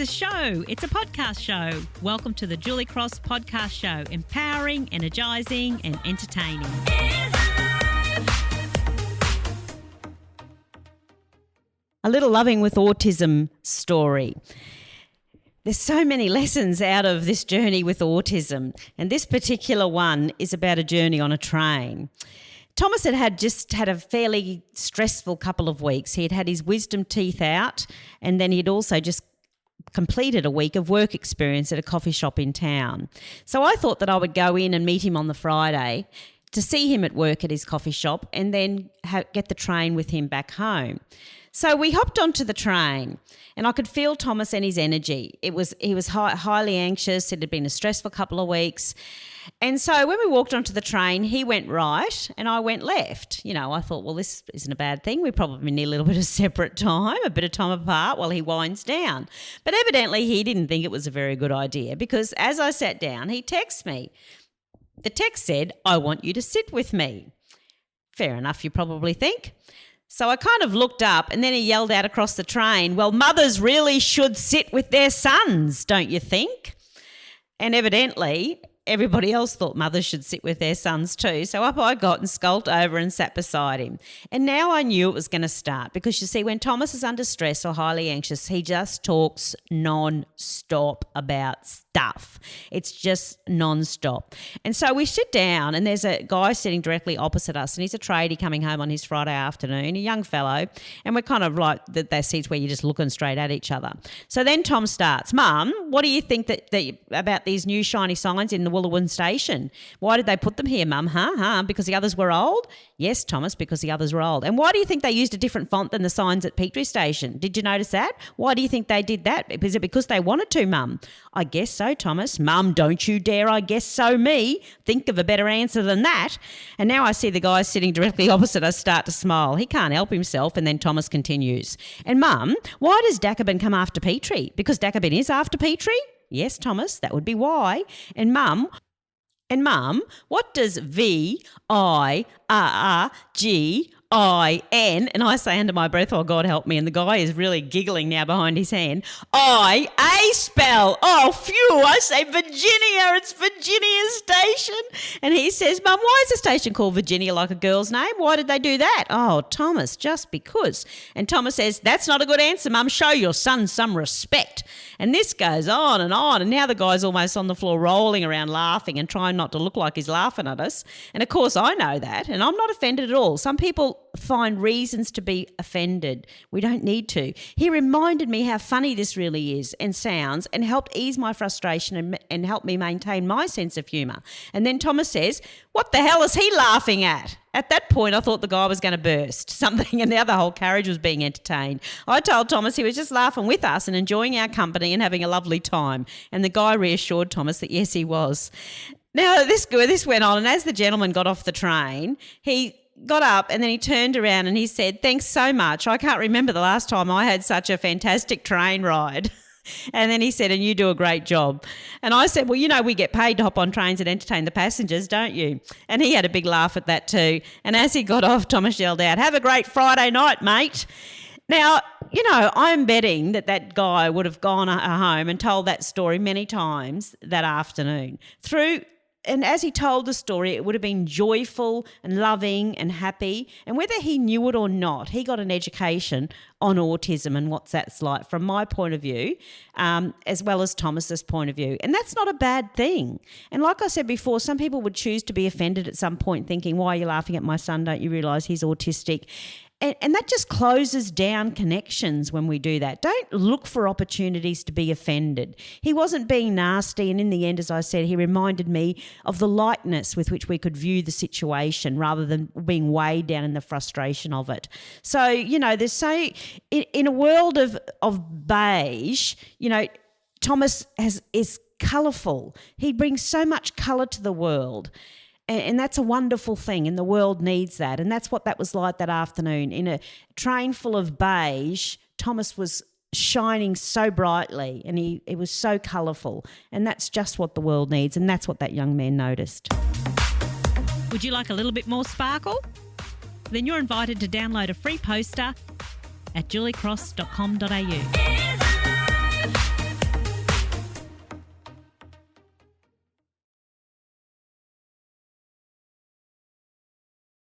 a show. It's a podcast show. Welcome to the Julie Cross Podcast Show. Empowering, energising and entertaining. A little Loving with Autism story. There's so many lessons out of this journey with autism, and this particular one is about a journey on a train. Thomas had just had a fairly stressful couple of weeks. He had had his wisdom teeth out, and then he'd also just completed a week of work experience at a coffee shop in town. So I thought that I would go in and meet him on the Friday to see him at work at his coffee shop and then get the train with him back home. So we hopped onto the train and I could feel Thomas and his energy. He was highly anxious. It had been a stressful couple of weeks. And so when we walked onto the train, he went right and I went left. You know, I thought, well, this isn't a bad thing. We probably need a little bit of separate time, a bit of time apart while he winds down. But evidently he didn't think it was a very good idea because as I sat down, he texted me. The text said, "I want you to sit with me." Fair enough, you probably think. So I kind of looked up and then he yelled out across the train, "Well, mothers really should sit with their sons, don't you think?" And evidently everybody else thought mothers should sit with their sons too. So up I got and skulked over and sat beside him. And now I knew it was going to start because you see, when Thomas is under stress or highly anxious, he just talks non-stop about stuff. It's just non-stop. And so we sit down and there's a guy sitting directly opposite us and he's a tradie coming home on his Friday afternoon, a young fellow, and we're kind of like those seats where you're just looking straight at each other. So then Tom starts, "Mum, what do you think that about these new shiny signs in the Wooloowin station? Why did they put them here, Mum? Because the others were old?" "Yes, Thomas, because the others were old." "And why do you think they used a different font than the signs at Petrie Station? Did you notice that? Why do you think they did that? Is it because they wanted to, Mum?" "I guess so, Thomas." "Mum, don't you dare I guess so me. Think of a better answer than that." And now I see the guy sitting directly opposite us start to smile. He can't help himself, and then Thomas continues. "And Mum, why does Dacobin come after Petrie? Because Dacobin is after Petrie?" "Yes, Thomas, that would be why." And Mum, what does VIRGIN, and I say under my breath, "Oh, God help me," and the guy is really giggling now behind his hand, "IA spell? Oh, phew, I say Virginia, it's Virginia Station." And he says, "Mum, why is the station called Virginia like a girl's name? Why did they do that?" "Oh, Thomas, just because." And Thomas says, "That's not a good answer, Mum. Show your son some respect." And this goes on, and now the guy's almost on the floor rolling around laughing and trying not to look like he's laughing at us. And of course I know that, and I'm not offended at all. Some people find reasons to be offended. We don't need to. He reminded me how funny this really is and sounds and helped ease my frustration and help me maintain my sense of humour. And then Thomas says, "What the hell is he laughing at?" At that point, I thought the guy was going to burst something, and now the whole carriage was being entertained. I told Thomas he was just laughing with us and enjoying our company and having a lovely time. And the guy reassured Thomas that yes, he was. Now, this went on, and as the gentleman got off the train, he got up and then he turned around and he said, "Thanks so much. I can't remember the last time I had such a fantastic train ride." And then he said, "And you do a great job." And I said, "Well, you know, we get paid to hop on trains and entertain the passengers, don't you?" And he had a big laugh at that too. And as he got off, Thomas yelled out, "Have a great Friday night, mate." Now, you know, I'm betting that guy would have gone home and told that story many times that afternoon. And as he told the story, it would have been joyful and loving and happy. And whether he knew it or not, he got an education on autism and what that's like from my point of view, as well as Thomas's point of view. And that's not a bad thing. And like I said before, some people would choose to be offended at some point thinking, "Why are you laughing at my son? Don't you realise he's autistic?" And that just closes down connections when we do that. Don't look for opportunities to be offended. He wasn't being nasty, and in the end, as I said, he reminded me of the lightness with which we could view the situation rather than being weighed down in the frustration of it. So, you know, in a world of beige, you know, Thomas is colourful. He brings so much colour to the world. And that's a wonderful thing, and the world needs that. And that's what that was like that afternoon. In a train full of beige, Thomas was shining so brightly and he was so colourful. And that's just what the world needs, and that's what that young man noticed. Would you like a little bit more sparkle? Then you're invited to download a free poster at juliecross.com.au.